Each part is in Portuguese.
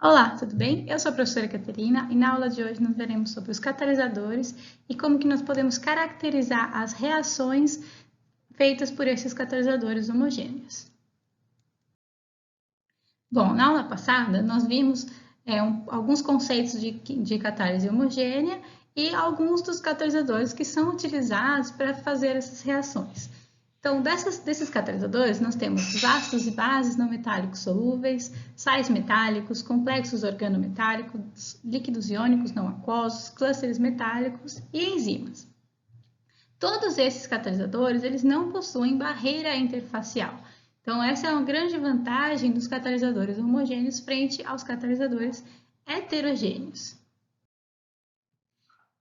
Olá, tudo bem? Eu sou a professora Caterina e na aula de hoje nós veremos sobre os catalisadores e como que nós podemos caracterizar as reações feitas por esses catalisadores homogêneos. Bom, na aula passada nós vimos alguns conceitos de catálise homogênea e alguns dos catalisadores que são utilizados para fazer essas reações. Então, desses catalisadores, nós temos os ácidos e bases não metálicos solúveis, sais metálicos, complexos organometálicos, líquidos iônicos não aquosos, clústeres metálicos e enzimas. Todos esses catalisadores, eles não possuem barreira interfacial. Então, essa é uma grande vantagem dos catalisadores homogêneos frente aos catalisadores heterogêneos.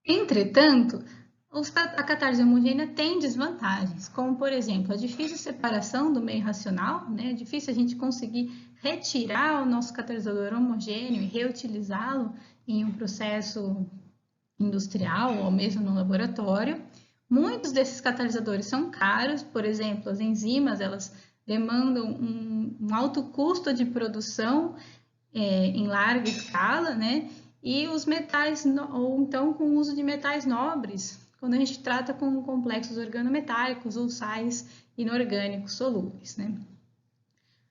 Entretanto, a catálise homogênea tem desvantagens, como, por exemplo, a difícil separação do meio racional, né? É difícil a gente conseguir retirar o nosso catalisador homogêneo e reutilizá-lo em um processo industrial ou mesmo no laboratório. Muitos desses catalisadores são caros, por exemplo, as enzimas, elas demandam um alto custo de produção em larga escala, né? E os metais, ou então com o uso de metais nobres, quando a gente trata com complexos organometálicos ou sais inorgânicos solúveis, né?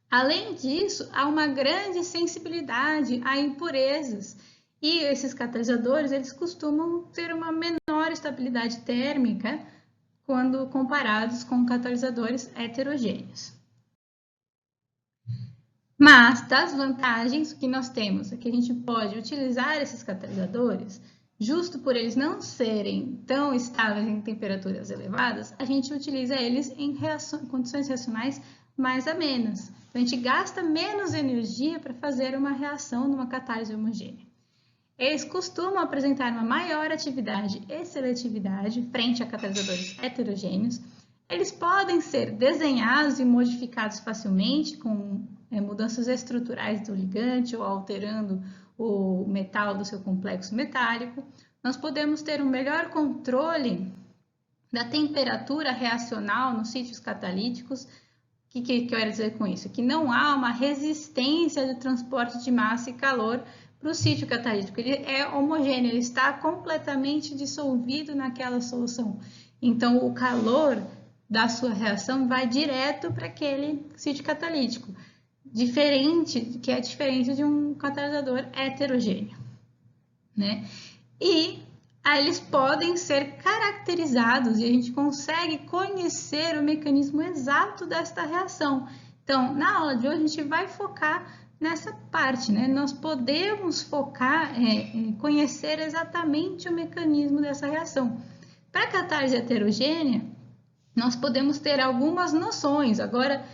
Além disso, há uma grande sensibilidade a impurezas e esses catalisadores, eles costumam ter uma menor estabilidade térmica quando comparados com catalisadores heterogêneos. Mas, das vantagens que nós temos é que a gente pode utilizar esses catalisadores, justo por eles não serem tão estáveis em temperaturas elevadas, a gente utiliza eles em condições reacionais mais amenas. Então, a gente gasta menos energia para fazer uma reação numa catálise homogênea. Eles costumam apresentar uma maior atividade e seletividade frente a catalisadores heterogêneos. Eles podem ser desenhados e modificados facilmente com mudanças estruturais do ligante ou alterando o metal do seu complexo metálico. Nós podemos ter um melhor controle da temperatura reacional nos sítios catalíticos. O que eu quero dizer com isso? Que não há uma resistência de transporte de massa e calor para o sítio catalítico. Ele é homogêneo, ele está completamente dissolvido naquela solução. Então, o calor da sua reação vai direto para aquele sítio catalítico, que é diferente de um catalisador heterogêneo, né? E eles podem ser caracterizados e a gente consegue conhecer o mecanismo exato desta reação. Então, na aula de hoje, a gente vai focar nessa parte, né? Nós podemos focar em conhecer exatamente o mecanismo dessa reação. Para a catálise heterogênea, nós podemos ter algumas noções. Agora,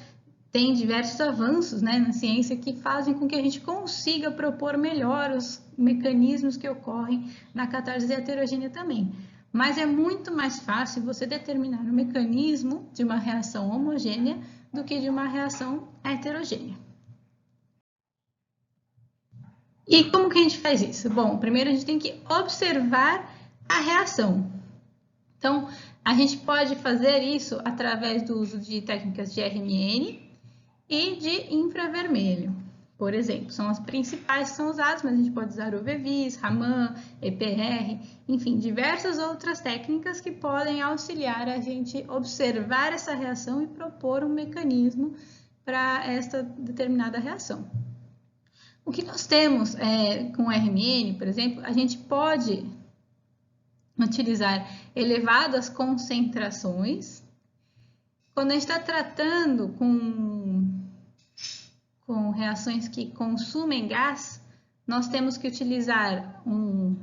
tem diversos avanços, né, na ciência que fazem com que a gente consiga propor melhor os mecanismos que ocorrem na catálise heterogênea também. Mas é muito mais fácil você determinar o mecanismo de uma reação homogênea do que de uma reação heterogênea. E como que a gente faz isso? Bom, primeiro a gente tem que observar a reação. Então, a gente pode fazer isso através do uso de técnicas de RMN e de infravermelho, por exemplo. São as principais que são usadas, mas a gente pode usar UV-Vis, Raman, EPR, enfim, diversas outras técnicas que podem auxiliar a gente observar essa reação e propor um mecanismo para esta determinada reação. O que nós temos com o RMN, por exemplo, a gente pode utilizar elevadas concentrações. Quando a gente está tratando com reações que consumem gás, nós temos que utilizar um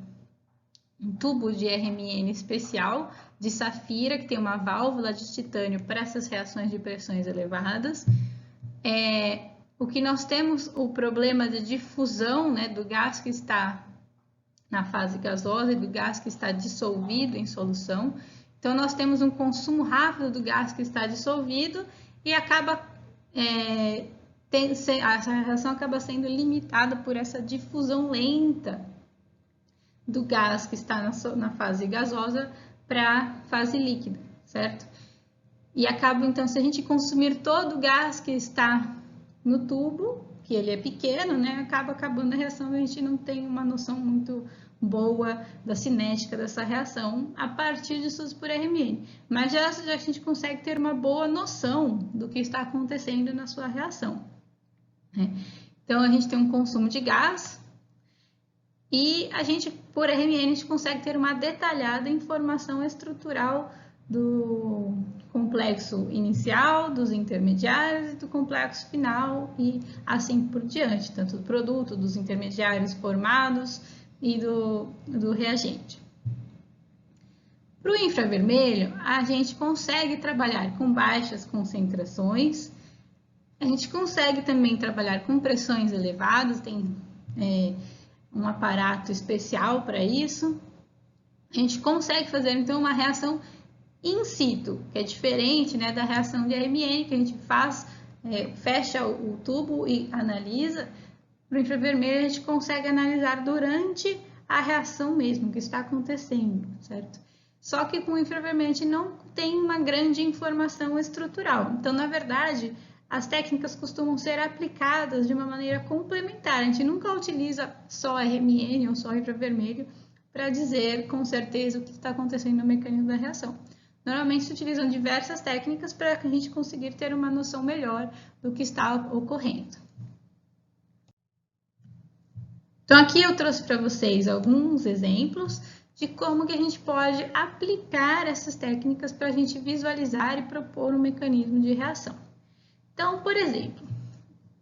tubo de RMN especial de safira, que tem uma válvula de titânio para essas reações de pressões elevadas. O que nós temos, o problema de difusão, né, do gás que está na fase gasosa e do gás que está dissolvido em solução. Então, nós temos um consumo rápido do gás que está dissolvido e essa reação acaba sendo limitada por essa difusão lenta do gás que está na fase gasosa para a fase líquida, certo? E acaba, então, se a gente consumir todo o gás que está no tubo, que ele é pequeno, né, acaba acabando a reação, a gente não tem uma noção muito boa da cinética dessa reação a partir de estudos por RMN. Mas já a gente consegue ter uma boa noção do que está acontecendo na sua reação, né? Então, a gente tem um consumo de gás e a gente, por RMN, a gente consegue ter uma detalhada informação estrutural do complexo inicial, dos intermediários e do complexo final e assim por diante, tanto do produto, dos intermediários formados e do reagente. Para o infravermelho, a gente consegue trabalhar com baixas concentrações, a gente consegue também trabalhar com pressões elevadas, tem um aparato especial para isso. A gente consegue fazer, então, uma reação in situ, que é diferente, né, da reação de RMN, que a gente faz, fecha o tubo e analisa. Para o infravermelho, a gente consegue analisar durante a reação mesmo, que está acontecendo, certo? Só que com o infravermelho, a gente não tem uma grande informação estrutural. Então, na verdade, as técnicas costumam ser aplicadas de uma maneira complementar. A gente nunca utiliza só RMN ou só infravermelho para dizer com certeza o que está acontecendo no mecanismo da reação. Normalmente se utilizam diversas técnicas para que a gente conseguir ter uma noção melhor do que está ocorrendo. Então aqui eu trouxe para vocês alguns exemplos de como que a gente pode aplicar essas técnicas para a gente visualizar e propor um mecanismo de reação. Então, por exemplo,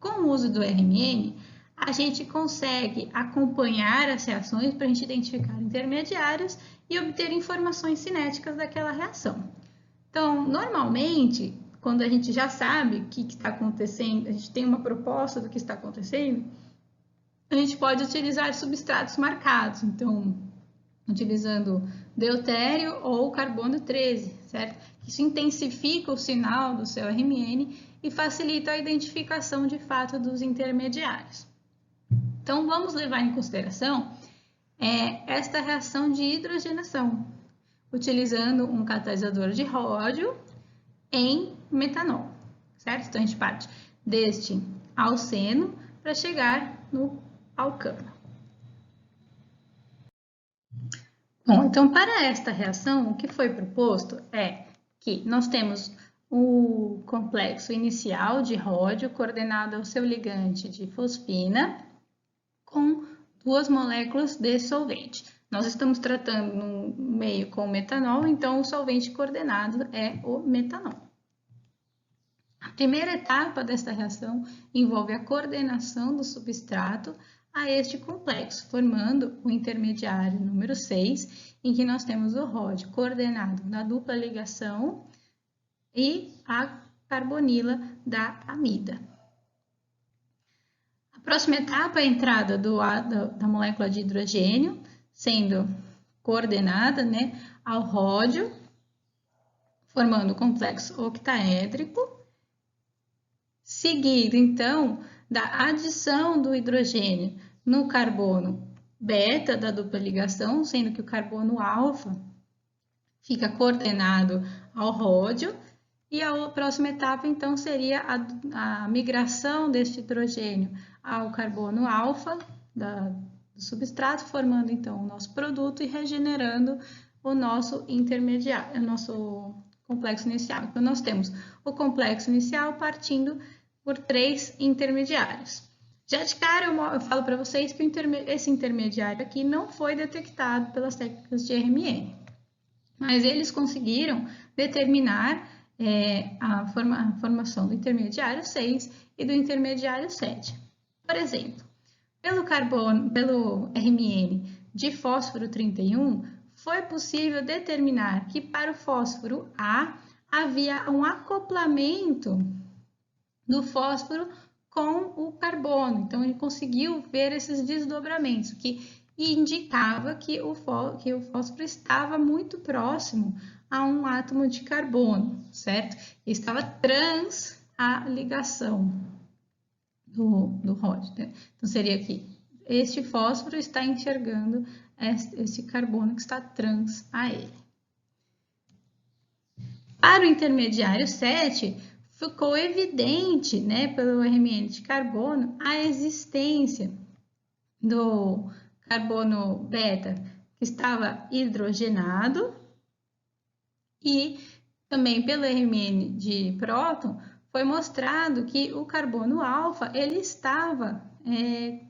com o uso do RMN, a gente consegue acompanhar as reações para a gente identificar intermediários e obter informações cinéticas daquela reação. Então, normalmente, quando a gente já sabe o que está acontecendo, a gente tem uma proposta do que está acontecendo, a gente pode utilizar substratos marcados. Então, utilizando deutério ou carbono 13, certo? Isso intensifica o sinal do seu RMN e facilita a identificação de fato dos intermediários. Então, vamos levar em consideração esta reação de hidrogenação, utilizando um catalisador de ródio em metanol, certo? Então, a gente parte deste alceno para chegar no alcano. Bom, então, para esta reação, o que foi proposto é que nós temos o complexo inicial de ródio coordenado ao seu ligante de fosfina com duas moléculas de solvente. Nós estamos tratando no meio com metanol, então o solvente coordenado é o metanol. A primeira etapa desta reação envolve a coordenação do substrato a este complexo, formando o intermediário número 6, em que nós temos o ródio coordenado na dupla ligação e a carbonila da amida. A próxima etapa é a entrada da molécula de hidrogênio, sendo coordenada, né, ao ródio, formando o complexo octaédrico, seguido, então, da adição do hidrogênio no carbono beta da dupla ligação, sendo que o carbono alfa fica coordenado ao ródio, e a próxima etapa, então, seria a migração deste hidrogênio ao carbono alfa do substrato, formando, então, o nosso produto e regenerando o nosso intermediário, o nosso complexo inicial. Então, nós temos o complexo inicial partindo por 3 intermediários. Já de cara, eu falo para vocês que esse intermediário aqui não foi detectado pelas técnicas de RMN, mas eles conseguiram determinar a formação do intermediário 6 e do intermediário 7. Por exemplo, pelo RMN de fósforo 31, foi possível determinar que para o fósforo A havia um acoplamento do fósforo com o carbono. Então, ele conseguiu ver esses desdobramentos, que indicava que o fósforo estava muito próximo a um átomo de carbono, certo? E estava trans a ligação do ródio. Né? Então, seria aqui, este fósforo está enxergando esse carbono que está trans a ele. Para o intermediário 7, ficou evidente, né, pelo RMN de carbono, a existência do carbono beta que estava hidrogenado e também pelo RMN de próton foi mostrado que o carbono alfa ele estava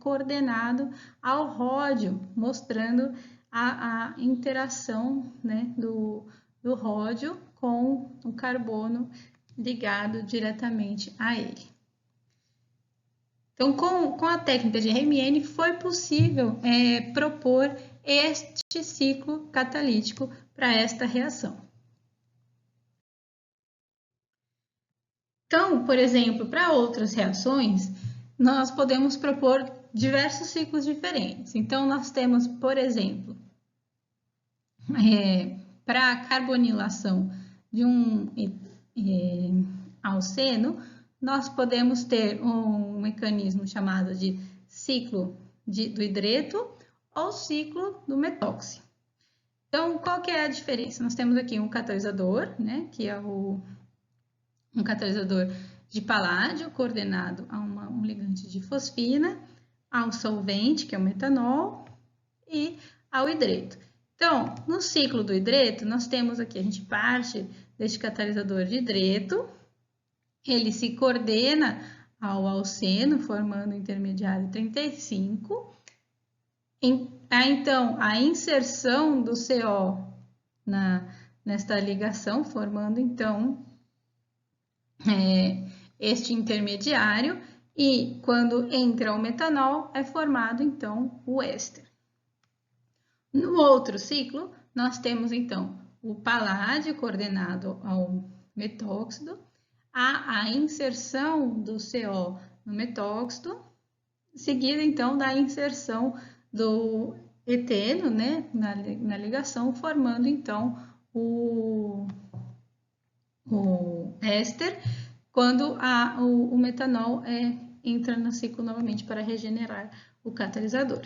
coordenado ao ródio, mostrando a interação, né, do ródio com o carbono ligado diretamente a ele. Então, com a técnica de RMN, foi possível propor este ciclo catalítico para esta reação. Então, por exemplo, para outras reações, nós podemos propor diversos ciclos diferentes. Então, nós temos, por exemplo, para a carbonilação de um alceno, nós podemos ter um mecanismo chamado de ciclo do hidreto ou ciclo do metóxido. Então, qual que é a diferença? Nós temos aqui um catalisador, né, que é um catalisador de paládio coordenado a um ligante de fosfina, ao solvente, que é o metanol, e ao hidreto. Então, no ciclo do hidreto, nós temos aqui, a gente parte deste catalisador de hidreto, ele se coordena ao alceno, formando o intermediário 35. Então, a inserção do CO nesta ligação, formando, então, este intermediário, e quando entra o metanol, é formado, então, o éster. No outro ciclo, nós temos, então, o paládio coordenado ao metóxido, a inserção do CO no metóxido, seguida, então, da inserção do eteno, né, na ligação, formando, então, o éster, quando o metanol entra no ciclo novamente para regenerar o catalisador.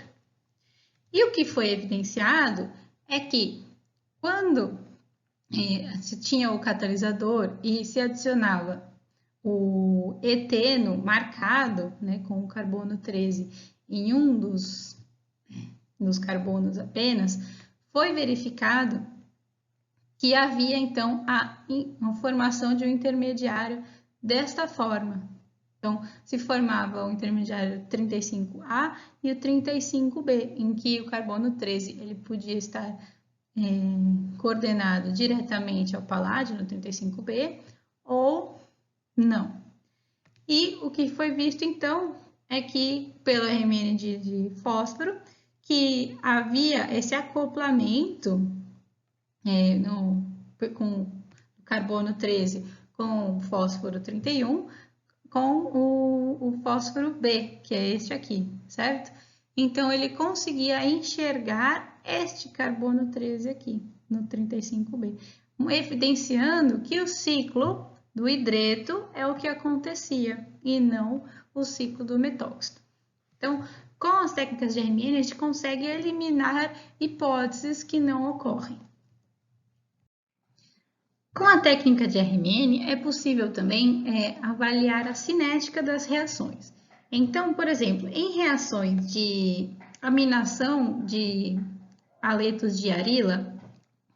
E o que foi evidenciado é que quando se tinha o catalisador e se adicionava o eteno marcado, né, com o carbono 13 em um dos carbonos apenas, foi verificado que havia, então, a formação de um intermediário desta forma. Então, se formava o intermediário 35A e o 35B, em que o carbono 13 ele podia estar coordenado diretamente ao paládio, no 35B, ou não. E o que foi visto, então, é que, pelo RMN de fósforo, que havia esse acoplamento com o carbono 13 com o fósforo 31, com o fósforo B, que é este aqui, certo? Então, ele conseguia enxergar este carbono 13 aqui, no 35B, evidenciando que o ciclo do hidreto é o que acontecia, e não o ciclo do metóxido. Então, com as técnicas de RMN, a gente consegue eliminar hipóteses que não ocorrem. Com a técnica de RMN, é possível também avaliar a cinética das reações. Então, por exemplo, em reações de aminação de haletos de arila,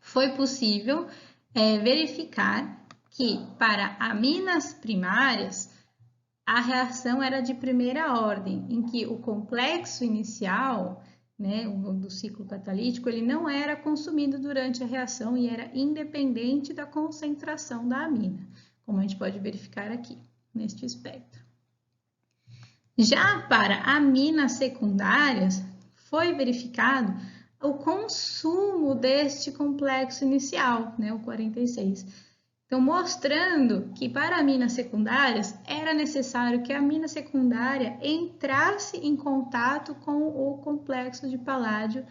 foi possível verificar que para aminas primárias, a reação era de primeira ordem, em que o complexo inicial, né, do ciclo catalítico, ele não era consumido durante a reação e era independente da concentração da amina, como a gente pode verificar aqui, neste espectro. Já para aminas secundárias, foi verificado o consumo deste complexo inicial, né, o 46. Então, mostrando que para aminas secundárias era necessário que a amina secundária entrasse em contato com o complexo de paládio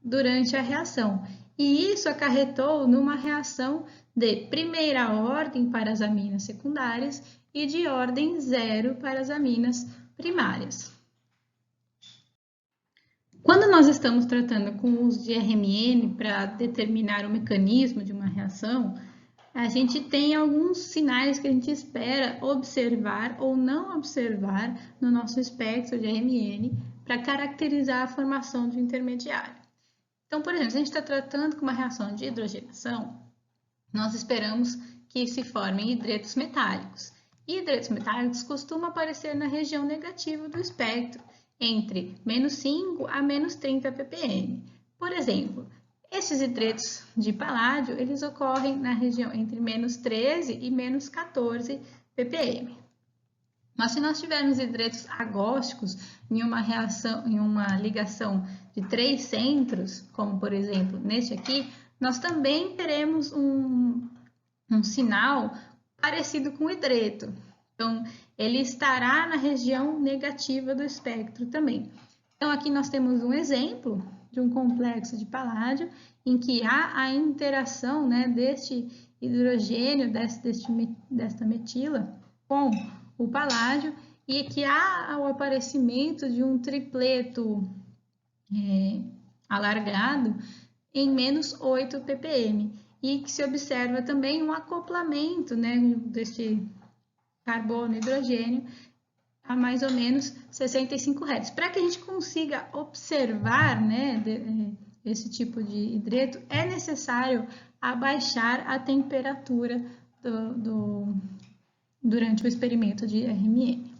durante a reação. E isso acarretou numa reação de primeira ordem para as aminas secundárias e de ordem 0 para as aminas primárias. Quando nós estamos tratando com o uso de RMN para determinar o mecanismo de uma reação, a gente tem alguns sinais que a gente espera observar ou não observar no nosso espectro de RMN para caracterizar a formação de um intermediário. Então, por exemplo, se a gente está tratando com uma reação de hidrogenação, nós esperamos que se formem hidretos metálicos. E hidretos metálicos costumam aparecer na região negativa do espectro, entre menos 5 a menos 30 ppm. Por exemplo, esses hidretos de paládio, eles ocorrem na região entre menos 13 e menos 14 ppm. Mas se nós tivermos hidretos agósticos em uma ligação de 3 centros, como por exemplo neste aqui, nós também teremos um sinal parecido com o hidreto. Então, ele estará na região negativa do espectro também. Então, aqui nós temos um exemplo de um complexo de paládio em que há a interação, né, deste hidrogênio, desta metila com o paládio e que há o aparecimento de um tripleto alargado em menos 8 ppm e que se observa também um acoplamento, né, deste carbono e hidrogênio a mais ou menos 65 Hz. Para que a gente consiga observar, né, esse tipo de hidreto, é necessário abaixar a temperatura durante o experimento de RMN.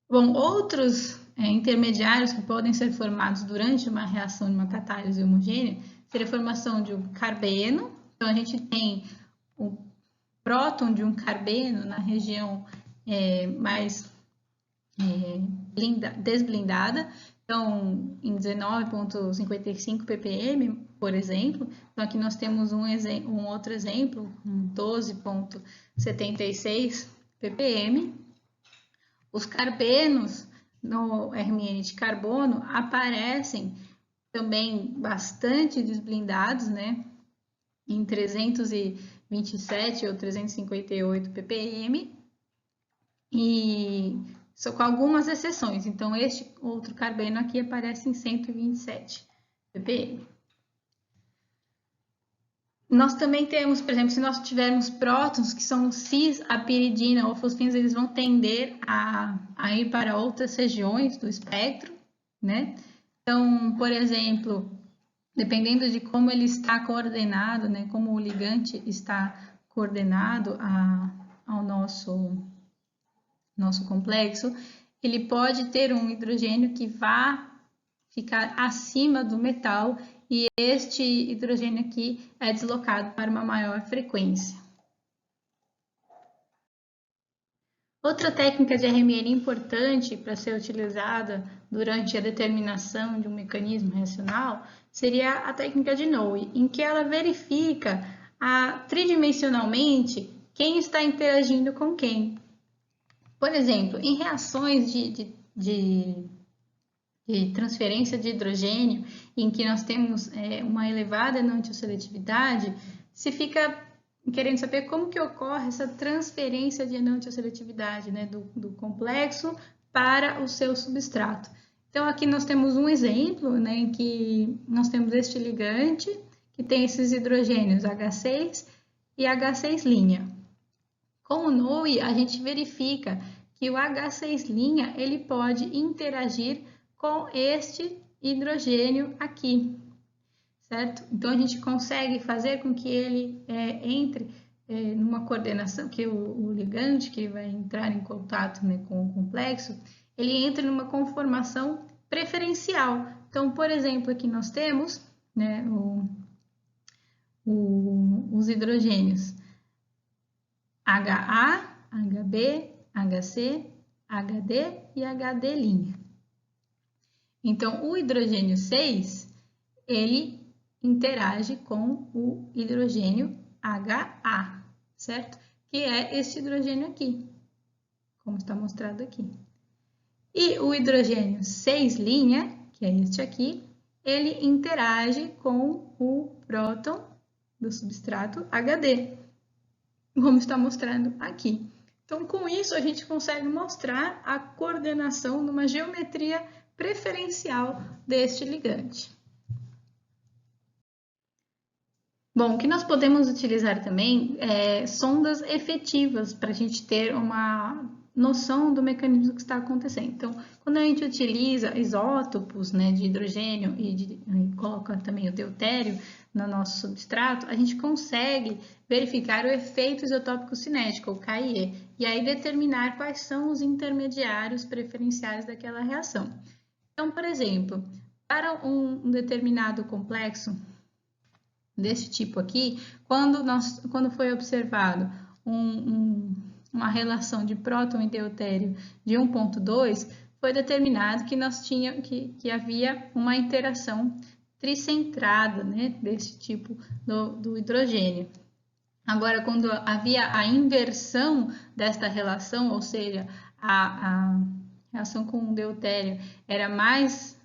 Bom, outros intermediários que podem ser formados durante uma reação de uma catálise homogênea seria a formação de um carbeno. Então, a gente tem o próton de um carbeno na região mais desblindada, então em 19,55 ppm, por exemplo. Então aqui nós temos um outro exemplo, um 12,76 ppm. Os carbenos no RMN de carbono aparecem também bastante desblindados, né, em 327 ou 358 ppm, e só com algumas exceções. Então, este outro carbeno aqui aparece em 127 ppm. Nós também temos, por exemplo, se nós tivermos prótons que são cis-apiridina ou fosfinas, eles vão tender a ir para outras regiões do espectro, né? Então, por exemplo, dependendo de como ele está coordenado, né, como o ligante está coordenado ao nosso complexo, ele pode ter um hidrogênio que vá ficar acima do metal e este hidrogênio aqui é deslocado para uma maior frequência. Outra técnica de RMN importante para ser utilizada durante a determinação de um mecanismo reacional seria a técnica de Noe, em que ela verifica tridimensionalmente quem está interagindo com quem. Por exemplo, em reações de transferência de hidrogênio, em que nós temos uma elevada enantioseletividade, se fica querendo saber como que ocorre essa transferência de enantioseletividade, né, do complexo para o seu substrato. Então, aqui nós temos um exemplo, né, em que nós temos este ligante, que tem esses hidrogênios H6 e H6'. Com o Noe, a gente verifica que o H6' ele pode interagir com este hidrogênio aqui, certo? Então, a gente consegue fazer com que ele entre numa coordenação, que o ligante que vai entrar em contato, né, com o complexo, ele entre numa conformação preferencial. Então, por exemplo, aqui nós temos, né, os hidrogênios HA, HB, HC, HD e HD'. Então, o hidrogênio 6, ele interage com o hidrogênio HA, certo? Que é este hidrogênio aqui, como está mostrado aqui. E o hidrogênio 6', que é este aqui, ele interage com o próton do substrato HD, como está mostrando aqui. Então, com isso, a gente consegue mostrar a coordenação numa geometria preferencial deste ligante. Bom, o que nós podemos utilizar também é sondas efetivas para a gente ter uma noção do mecanismo que está acontecendo. Então, quando a gente utiliza isótopos, né, de hidrogênio e coloca também o deutério no nosso substrato, a gente consegue verificar o efeito isotópico cinético, o KIE, e aí determinar quais são os intermediários preferenciais daquela reação. Então, por exemplo, para um determinado complexo desse tipo aqui, quando foi observado uma relação de próton e deutério de 1,2, foi determinado que havia uma interação tricentrada, né, desse tipo do hidrogênio. Agora, quando havia a inversão desta relação, ou seja, a reação com o deutério era mais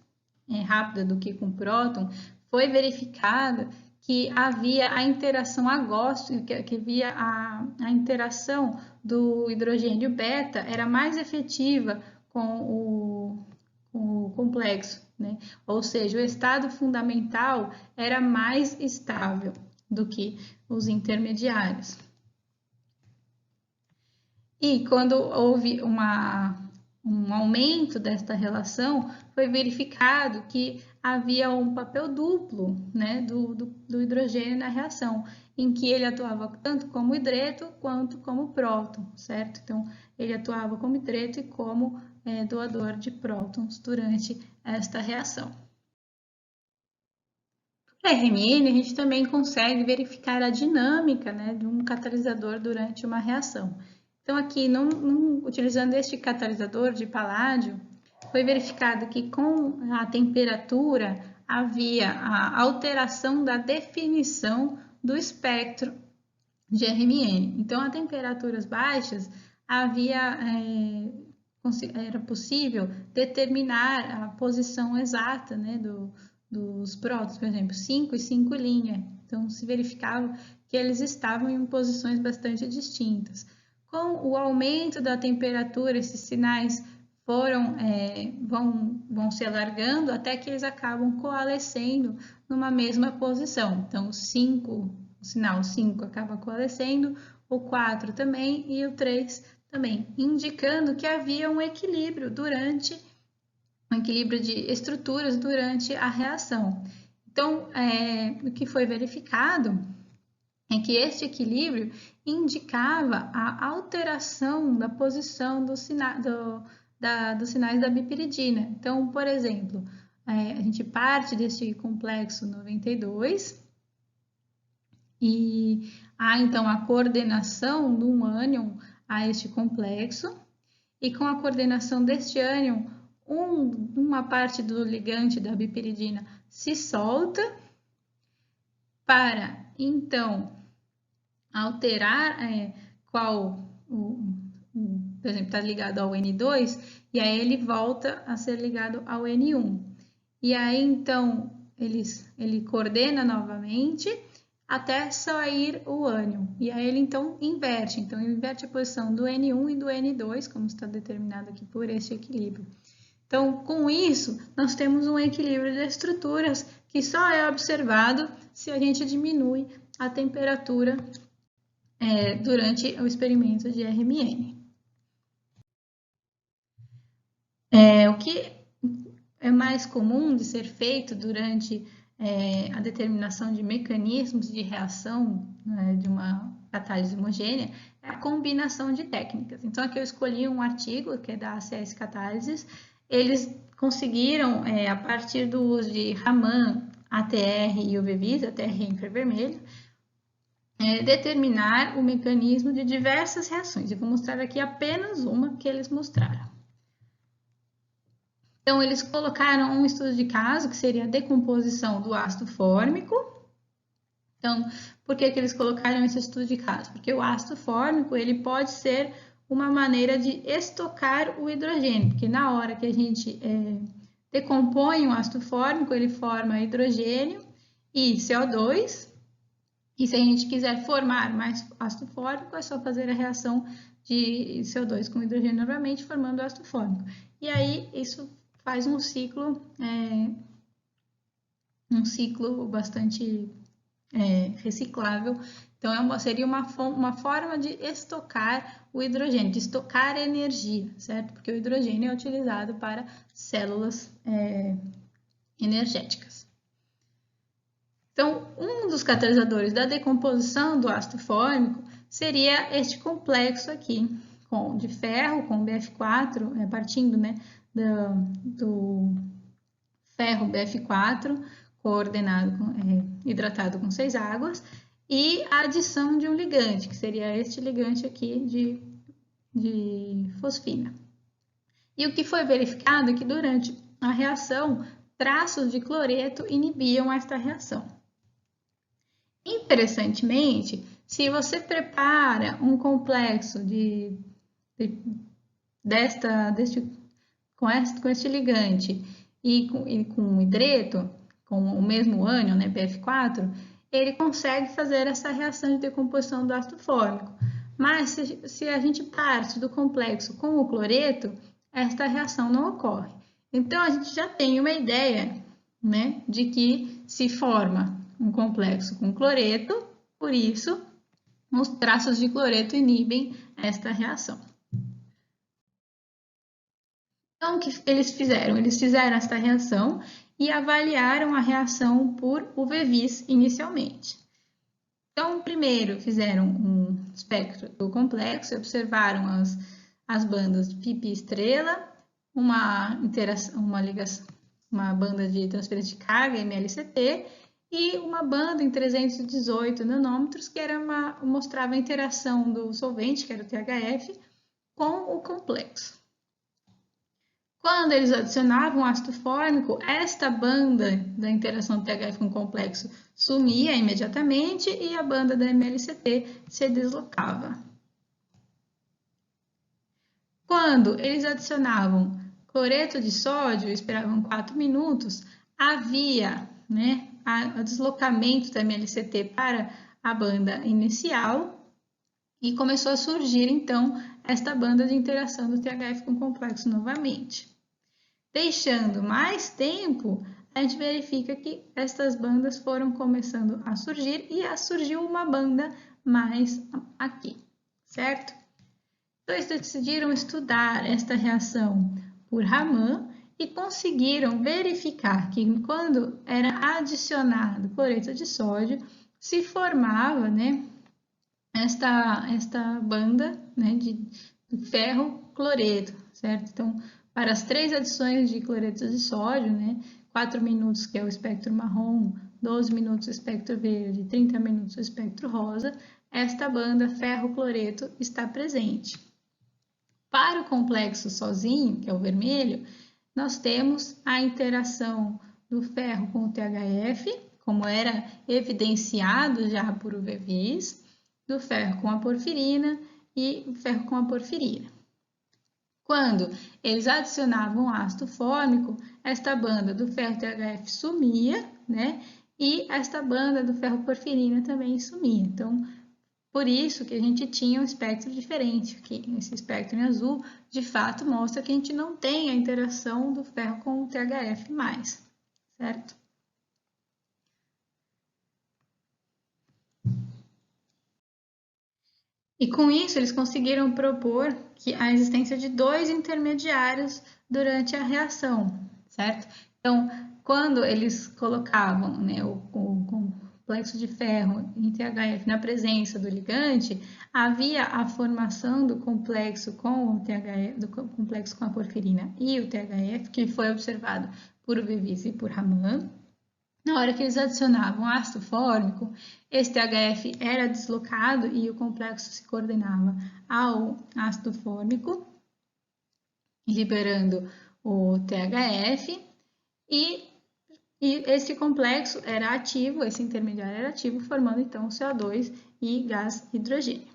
rápida do que com o próton, foi verificado que havia a interação agóstica, que havia a interação do hidrogênio beta era mais efetiva com o complexo, né? Ou seja, o estado fundamental era mais estável do que os intermediários. E quando houve um aumento desta relação, foi verificado que havia um papel duplo, né, do hidrogênio na reação, em que ele atuava tanto como hidreto quanto como próton, certo? Então, ele atuava como hidreto e como doador de prótons durante esta reação. Para RMN, a gente também consegue verificar a dinâmica, né, de um catalisador durante uma reação. Então, aqui, utilizando este catalisador de paládio, foi verificado que com a temperatura havia a alteração da definição do espectro de RMN. Então, a temperaturas baixas era possível determinar a posição exata, né, dos prótons, por exemplo, 5 e 5'. Então, se verificava que eles estavam em posições bastante distintas. Com o aumento da temperatura, esses sinais vão se alargando até que eles acabam coalescendo numa mesma posição. Então, o sinal 5 acaba coalescendo, o 4 também e o 3 também, indicando que havia um equilíbrio de estruturas durante a reação. Então, o que foi verificado é que este equilíbrio indicava a alteração da posição dos sinais da bipiridina. Então, por exemplo, a gente parte deste complexo 92 e há então a coordenação de um ânion a este complexo, e com a coordenação deste ânion, uma parte do ligante da bipiridina se solta para então alterar por exemplo, está ligado ao N2 e aí ele volta a ser ligado ao N1. E aí então ele coordena novamente até sair o ânion. E aí ele então inverte. Então ele inverte a posição do N1 e do N2, como está determinado aqui por este equilíbrio. Então, com isso, nós temos um equilíbrio de estruturas que só é observado se a gente diminui a temperatura durante o experimento de RMN. O que é mais comum de ser feito durante a determinação de mecanismos de reação, né, de uma catálise homogênea é a combinação de técnicas. Então, aqui eu escolhi um artigo que é da ACS Catálises. Eles conseguiram, a partir do uso de Raman, ATR e UV-Vis, ATR em infravermelho, determinar o mecanismo de diversas reações. Eu vou mostrar aqui apenas uma que eles mostraram. Então, eles colocaram um estudo de caso, que seria a decomposição do ácido fórmico. Então, por que eles colocaram esse estudo de caso? Porque o ácido fórmico, ele pode ser uma maneira de estocar o hidrogênio, porque na hora que a gente decompõe o ácido fórmico, ele forma hidrogênio e CO2, e se a gente quiser formar mais ácido fórmico, é só fazer a reação de CO2 com hidrogênio novamente, formando ácido fórmico. E aí, isso faz um ciclo bastante reciclável. Então, seria uma forma de estocar o hidrogênio, de estocar energia, certo? Porque o hidrogênio é utilizado para células energéticas. Então, um dos catalisadores da decomposição do ácido fórmico seria este complexo aqui, de ferro com BF4, partindo, né, do ferro BF4, coordenado, hidratado com 6 águas, e a adição de um ligante, que seria este ligante aqui de fosfina. E o que foi verificado é que durante a reação, traços de cloreto inibiam esta reação. Interessantemente, se você prepara um complexo com este ligante e com hidreto, com o mesmo ânion, né, BF4, ele consegue fazer essa reação de decomposição do ácido fórmico. Mas se a gente parte do complexo com o cloreto, esta reação não ocorre. Então, a gente já tem uma ideia, né, de que se forma um complexo com cloreto, por isso, os traços de cloreto inibem esta reação. Então, o que eles fizeram? Eles fizeram esta reação e avaliaram a reação por UV-Vis inicialmente. Então, primeiro fizeram um espectro do complexo, observaram as bandas de pi estrela, uma banda de transferência de carga, MLCT, e uma banda em 318 nanômetros, que mostrava a interação do solvente, que era o THF, com o complexo. Quando eles adicionavam ácido fórmico, esta banda da interação do THF com o complexo sumia imediatamente e a banda da MLCT se deslocava. Quando eles adicionavam cloreto de sódio, esperavam 4 minutos, havia, né, o deslocamento da MLCT para a banda inicial e começou a surgir, então, esta banda de interação do THF com o complexo novamente. Deixando mais tempo, a gente verifica que estas bandas foram começando a surgir e surgiu uma banda mais aqui, certo? Então, eles decidiram estudar esta reação por Raman e conseguiram verificar que quando era adicionado cloreto de sódio, se formava, né, esta banda, né, de ferro-cloreto, certo? Então, para as 3 adições de cloreto de sódio, né, 4 minutos, que é o espectro marrom, 12 minutos o espectro verde, 30 minutos o espectro rosa, esta banda ferro-cloreto está presente. Para o complexo sozinho, que é o vermelho, nós temos a interação do ferro com o THF, como era evidenciado já por UV-Vis, do ferro com a porfirina e o ferro com a porfirina. Quando eles adicionavam ácido fórmico, esta banda do ferro THF sumia, né? E esta banda do ferro porfirina também sumia. Então, por isso que a gente tinha um espectro diferente aqui. Esse espectro em azul, de fato, mostra que a gente não tem a interação do ferro com o THF mais, certo? E com isso, eles conseguiram propor que a existência de 2 intermediários durante a reação, certo? Então, quando eles colocavam, né, o complexo de ferro em THF na presença do ligante, havia a formação do complexo com o THF, do complexo com a porfirina e o THF, que foi observado por UV-Vis e por Raman. Na hora que eles adicionavam ácido fórmico, esse THF era deslocado e o complexo se coordenava ao ácido fórmico, liberando o THF, e esse complexo era ativo, esse intermediário era ativo, formando então o CO2 e gás hidrogênio.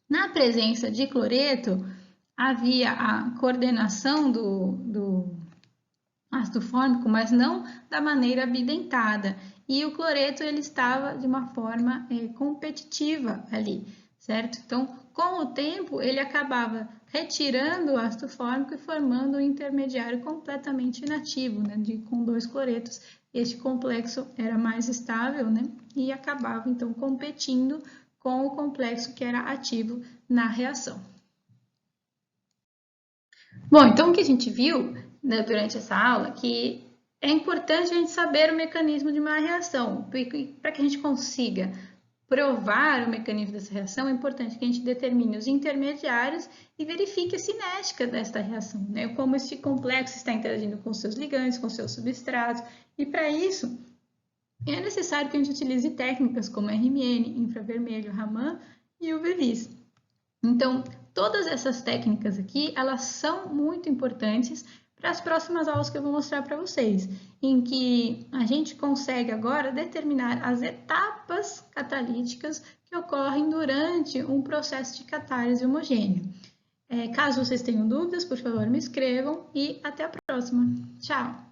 Na presença de cloreto, havia a coordenação do ácido fórmico, mas não da maneira bidentada. E o cloreto ele estava de uma forma competitiva ali, certo? Então, com o tempo, ele acabava retirando o ácido fórmico e formando um intermediário completamente inativo, né, com 2 cloretos, este complexo era mais estável, né? E acabava, então, competindo com o complexo que era ativo na reação. Bom, então o que a gente viu, né, durante essa aula, que é importante a gente saber o mecanismo de uma reação, para que a gente consiga provar o mecanismo dessa reação, é importante que a gente determine os intermediários e verifique a cinética desta reação, né? Como esse complexo está interagindo com seus ligandes, com seus substratos, e para isso é necessário que a gente utilize técnicas como RMN, infravermelho, Raman e UV-Vis. Então, todas essas técnicas aqui, elas são muito importantes para as próximas aulas que eu vou mostrar para vocês, em que a gente consegue agora determinar as etapas catalíticas que ocorrem durante um processo de catálise homogênea. Caso vocês tenham dúvidas, por favor, me escrevam e até a próxima. Tchau!